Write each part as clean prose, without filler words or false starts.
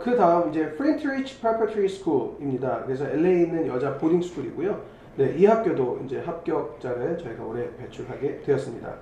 그 다음 이제 프렌트리치 Preparatory School입니다. 그래서 LA에 있는 여자 보딩 스쿨이고요. 네, 이 학교도 이제 합격자를 저희가 올해 배출하게 되었습니다.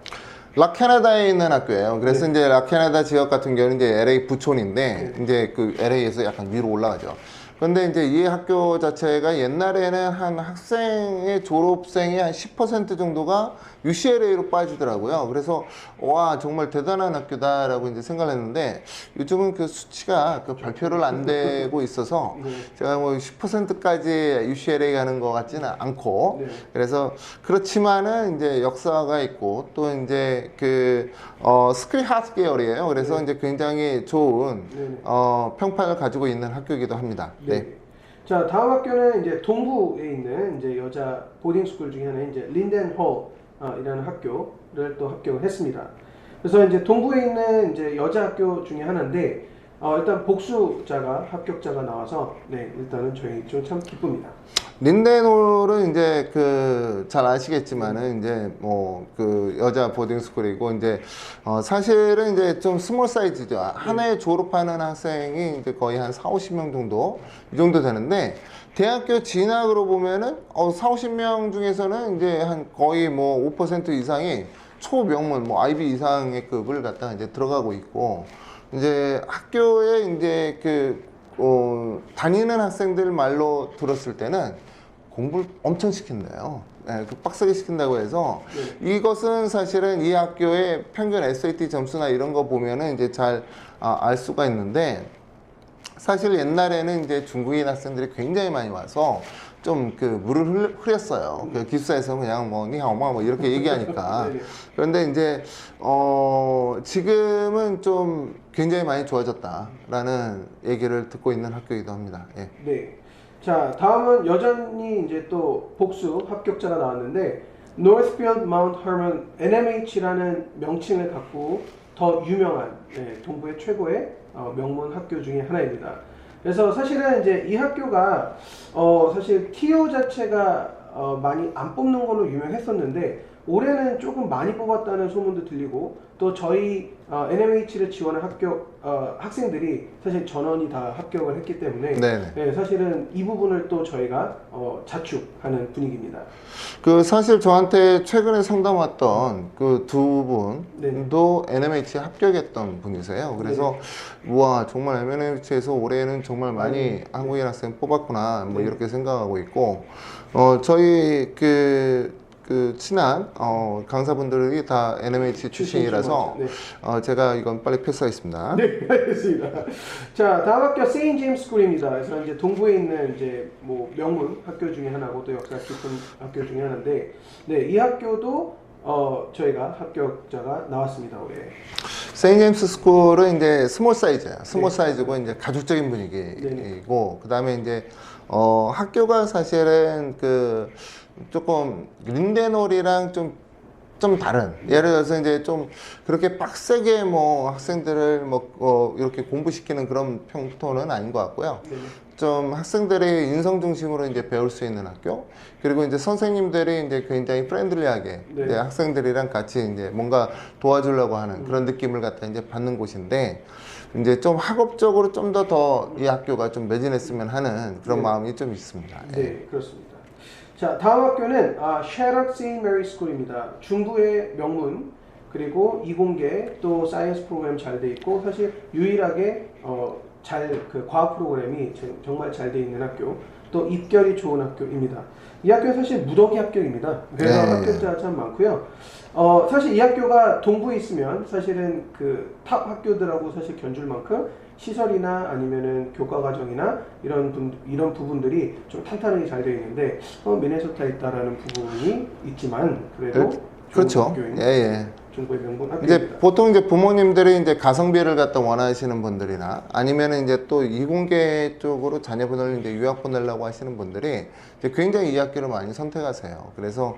라캐나다에 있는 학교예요. 그래서 네. 이제 라캐나다 지역 같은 경우는 이제 LA 부촌인데 네. 이제 그 LA에서 약간 위로 올라가죠. 그런데 이제 이 학교 자체가 옛날에는 한 학생의 졸업생의 한 10% 정도가 UCLA로 빠지더라고요. 그래서 와 정말 대단한 학교다라고 이제 생각을 했는데 요즘은 그 수치가 그 발표를 안 되고 있어서 네. 제가 뭐 10%까지 UCLA 가는 것 같지는 않고 네. 그래서 그렇지만은 이제 역사가 있고 또 이제 그 스크린 하트 계열이에요. 그래서 네. 이제 굉장히 좋은 네. 평판을 가지고 있는 학교이기도 합니다. 네. 자, 다음 학교는 이제 동부에 있는 이제 여자 보딩 스쿨 중에 하나인 이제 린덴 홀이라는 학교를 또 합격을 했습니다. 그래서 이제 동부에 있는 이제 여자 학교 중에 하나인데 일단 복수자가 합격자가 나와서 네, 일단은 저희 좀 참 기쁩니다. 린덴홀은 이제 그 잘 아시겠지만은 이제 뭐 그 여자 보딩 스쿨이고 이제 사실은 이제 좀 스몰 사이즈죠. 한 해 졸업하는 학생이 이제 거의 한 4, 50명 정도 이 정도 되는데 대학교 진학으로 보면은 4, 50명 중에서는 이제 한 거의 뭐 5% 이상이 초명문 뭐 아이비 이상의 급을 갖다가 이제 들어가고 있고 이제 학교에 이제 다니는 학생들 말로 들었을 때는 공부를 엄청 시킨대요. 네, 그 빡세게 시킨다고 해서 이것은 사실은 이 학교의 평균 SAT 점수나 이런 거 보면은 이제 잘 알 수가 있는데 사실 옛날에는 이제 중국인 학생들이 굉장히 많이 와서 좀 그 물을 흐렸어요. 그 기숙사에서 그냥 뭐 니하오마 뭐 이렇게 얘기하니까. 그런데 이제 지금은 좀 굉장히 많이 좋아졌다라는 얘기를 듣고 있는 학교이기도 합니다. 예. 네. 자, 다음은 여전히 이제 또 복수 합격자가 나왔는데 Northfield Mount Hermon NMH라는 명칭을 갖고 더 유명한 동부의 최고의 명문 학교 중에 하나입니다. 그래서 사실은 이제 이 학교가 사실 TO 자체가 많이 안 뽑는 걸로 유명했었는데 올해는 조금 많이 뽑았다는 소문도 들리고 또 저희 NMH를 지원한 학생들이 사실 전원이 다 합격을 했기 때문에 네, 사실은 이 부분을 또 저희가 자축하는 분위기입니다. 그 사실 저한테 최근에 상담 왔던 그 두 분도 NMH에 합격했던 분이세요. 그래서 우와 정말 NMH에서 올해는 정말 많이 한국인 학생 뽑았구나 뭐 이렇게 생각하고 있고 저희 그 친한 강사분들이 다 NMH 출신이라서 제가 이건 빨리 패스하겠습니다. 네, 알겠습니다. 자, 다음 학교 세인트 제임스 스쿨입니다. 그래서 이제 동부에 있는 이제 뭐 명문 학교 중에 하나고 또 역사 깊은 학교 중에 하나인데, 네, 이 학교도 저희가 합격자가 나왔습니다 올해. 세인트 제임스 스쿨은 이제 스몰 사이즈예요. 스몰 사이즈고 이제 가족적인 분위기이고 그 다음에 이제 학교가 사실은 조금 린덴홀이랑 좀 다른 예를 들어서 이제 좀 그렇게 빡세게 뭐 학생들을 뭐 이렇게 공부시키는 그런 평토는 아닌 것 같고요. 좀 학생들의 인성 중심으로 이제 배울 수 있는 학교 그리고 이제 선생님들이 이제 굉장히 프렌들리하게 이제 학생들이랑 같이 이제 뭔가 도와주려고 하는 그런 느낌을 갖다 이제 받는 곳인데 이제 좀 학업적으로 좀 더 이 학교가 좀 매진했으면 하는 그런 마음이 좀 있습니다. 네, 그렇습니다. 자, 다음 학교는 셰럿 세인트 메리 스쿨입니다. 중부의 명문 그리고 이공계 또 사이언스 프로그램 잘 돼 있고 사실 유일하게 그 과학 프로그램이 정말 잘 돼 있는 학교 또 입결이 좋은 학교입니다. 이 학교는 사실 무더기 학교입니다. 그래서 합격자가 참 많고요. 사실 이 학교가 동부에 있으면 사실은 그 탑 학교들하고 사실 견줄 만큼 시설이나 아니면은 교과 과정이나 이런 부분들이 좀 탄탄하게 잘 되어 있는데 미네소타에 있다라는 부분이 있지만 그래도 그렇죠. 중부의 명문 학교입니다. 이제 보통 이제 부모님들이 이제 가성비를 갖다 원하시는 분들이나 아니면은 이제 또 이공계 쪽으로 자녀분을 이제 유학 보내려고 하시는 분들이 이제 굉장히 이 학교를 많이 선택하세요. 그래서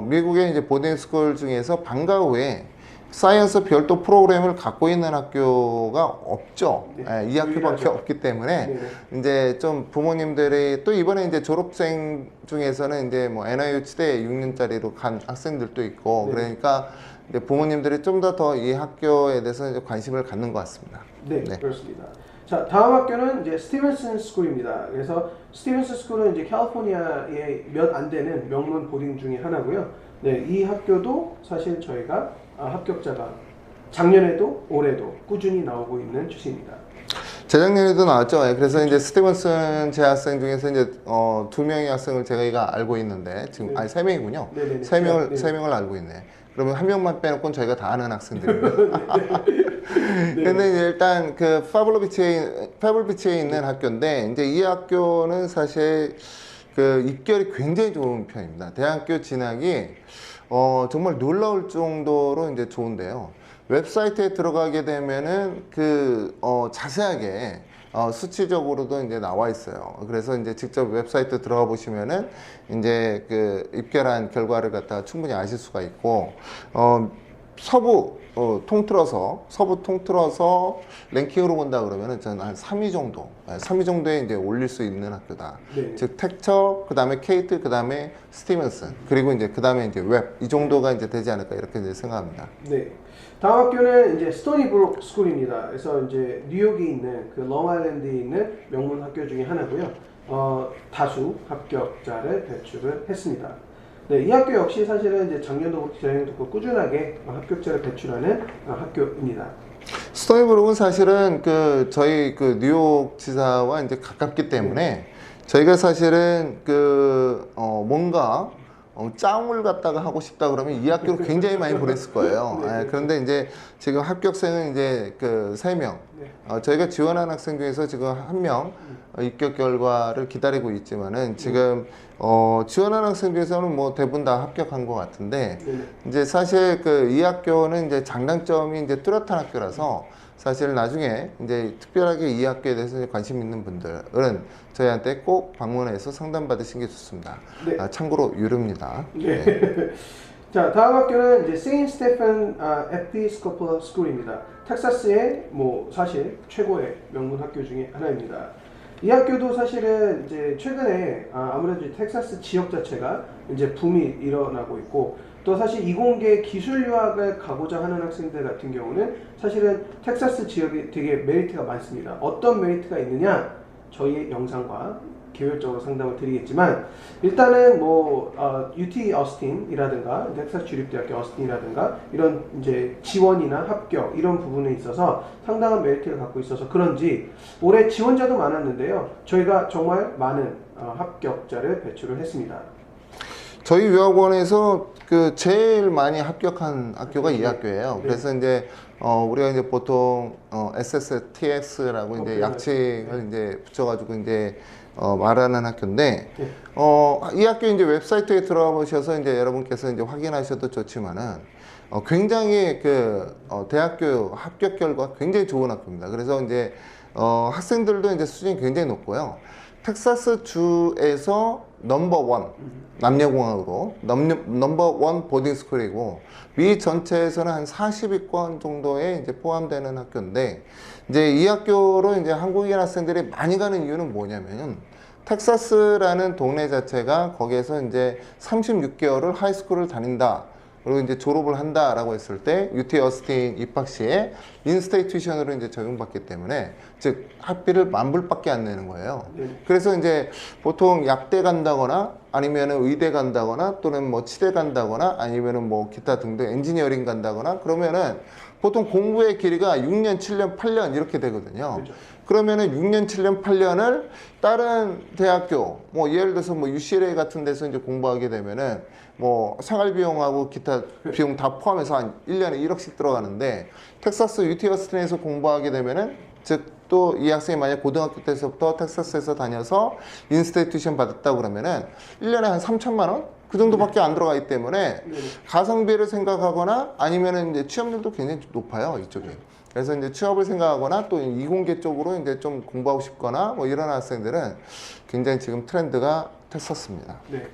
미국의 이제 보딩스쿨 중에서 방과 후에 사이언스 별도 프로그램을 갖고 있는 학교가 없죠. 이 학교밖에 없기 때문에 이제 좀 부모님들이 또 이번에 이제 졸업생 중에서는 이제 뭐 NIH 대 6년짜리로 간 학생들도 있고 그러니까 이제 부모님들이 좀 더 이 학교에 대해서 이제 관심을 갖는 것 같습니다. 네, 그렇습니다. 자, 다음 학교는 이제 스티븐슨 스쿨입니다. 그래서 스티븐슨 스쿨은 이제 캘리포니아에 몇 안 되는 명문 보딩 중에 하나고요. 네, 이 학교도 사실 저희가 합격자가 작년에도 올해도 꾸준히 나오고 있는 추세입니다. 재작년에도 나왔죠. 예, 그래서 이제 스티븐슨 재학생 중에서 이제 2명의 학생을 제가 알고 있는데 지금 네. 아니 3명이군요. 네네네. 세 명을 네. 세 명을 알고 있네. 그러면 한 명만 빼놓고는 저희가 다 아는 학생들입니다. 네. 근데 이제 일단 그 페블비치에 있는 학교인데 이제 이 학교는 사실 그 입결이 굉장히 좋은 편입니다. 대학교 진학이 정말 놀라울 정도로 이제 좋은데요. 웹사이트에 들어가게 되면은 자세하게 수치적으로도 이제 나와 있어요. 그래서 이제 직접 웹사이트 들어가 보시면은 이제 그 입결한 결과를 갖다가 충분히 아실 수가 있고 서부 통틀어서 랭킹으로 본다 그러면은 저는 한 3위 정도, 3위 정도에 이제 올릴 수 있는 학교다. 네. 즉 텍처, 그 다음에 케이트, 그 다음에 스티븐슨, 그리고 이제 그 다음에 이제 웹 이 정도가 이제 되지 않을까 이렇게 이제 생각합니다. 네. 다음 학교는 이제 스토니브룩 스쿨입니다. 그래서 이제 뉴욕에 있는 그 롱아일랜드에 있는 명문 학교 중에 하나고요. 다수 합격자를 배출을 했습니다. 네, 이 학교 역시 사실은 이제 작년도 그렇고 재작년도 그렇고 꾸준하게 합격자를 배출하는 학교입니다. 스토니브룩은 사실은 저희 뉴욕 지사와 이제 가깝기 때문에 저희가 사실은 뭔가 짱을 갖다가 하고 싶다 그러면 이 학교를 굉장히 많이 보냈을 거예요. 네. 그런데 이제 지금 합격생은 이제 3명. 네. 저희가 지원한 학생 중에서 지금 1명 입격 결과를 기다리고 있지만은 지금 지원한 학생 중에서는 뭐 대부분 다 합격한 것 같은데 네. 이제 사실 이 학교는 이제 장단점이 이제 뚜렷한 학교라서 사실 나중에 이제 특별하게 이 학교에 대해서 관심 있는 분들은 저희한테 꼭 방문해서 상담 받으시는 게 좋습니다. 네. 참고로 유료입니다. 네. 자, 다음 학교는 이제 세인 스테판 에피스코폴 스쿨입니다. 텍사스의 뭐 사실 최고의 명문 학교 중에 하나입니다. 이 학교도 사실은 이제 최근에 아무래도 텍사스 지역 자체가 이제 붐이 일어나고 있고 또 사실 이공계 기술 유학을 가고자 하는 학생들 같은 경우는 사실은 텍사스 지역이 되게 메리트가 많습니다. 어떤 메리트가 있느냐? 저희 영상과 개별적으로 상담을 드리겠지만 일단은 뭐 UT 어스틴이라든가 텍사스 주립대학교 어스틴이라든가 이런 이제 지원이나 합격 이런 부분에 있어서 상당한 메리트를 갖고 있어서 그런지 올해 지원자도 많았는데요. 저희가 정말 많은 합격자를 배출을 했습니다. 저희 유학원에서 제일 많이 합격한 학교가 이 학교예요. 네. 그래서 이제 우리가 이제 보통 SSTX라고 이제 약칭을 이제 붙여가지고 이제 말하는 학교인데 네. 이 학교 이제 웹사이트에 들어가 보셔서 이제 여러분께서 이제 확인하셔도 좋지만은 굉장히 대학교 합격 결과 굉장히 좋은 학교입니다. 그래서 이제 학생들도 이제 수준이 굉장히 높고요. 텍사스 주에서 넘버원 남녀공학으로 넘버원 보딩스쿨이고 미 전체에서는 한 40위권 정도에 이제 포함되는 학교인데 이제 이 학교로 이제 한국인 학생들이 많이 가는 이유는 뭐냐면 텍사스라는 동네 자체가 거기에서 이제 36개월을 하이스쿨을 다닌다. 그리고 이제 졸업을 한다라고 했을 때 UT 어스틴 입학 시에 인스테이 튜이션으로 이제 적용받기 때문에 즉 학비를 $10,000밖에 안 내는 거예요. 네. 그래서 이제 보통 약대 간다거나 아니면은 의대 간다거나 또는 뭐 치대 간다거나 아니면은 뭐 기타 등등 엔지니어링 간다거나 그러면은 보통 공부의 길이가 6년, 7년, 8년 이렇게 되거든요. 그렇죠. 그러면은 6년, 7년, 8년을 다른 대학교, 뭐 예를 들어서 뭐 UCLA 같은 데서 이제 공부하게 되면은 뭐 생활비용하고 기타 비용 다 포함해서 한 1년에 1억씩 들어가는데 텍사스 UT 어스틴에서 공부하게 되면은 즉 또 이 학생이 만약 고등학교 때서부터 텍사스에서 다녀서 인스테이 튜이션 받았다 그러면은 1년에 한 3천만 원? 그 정도밖에 안 들어가기 때문에 가성비를 생각하거나 아니면은 이제 취업률도 굉장히 높아요, 이쪽에. 그래서 이제 취업을 생각하거나 또 이공계 쪽으로 이제 좀 공부하고 싶거나 뭐 이런 학생들은 굉장히 지금 트렌드가 텍사스입니다. 네.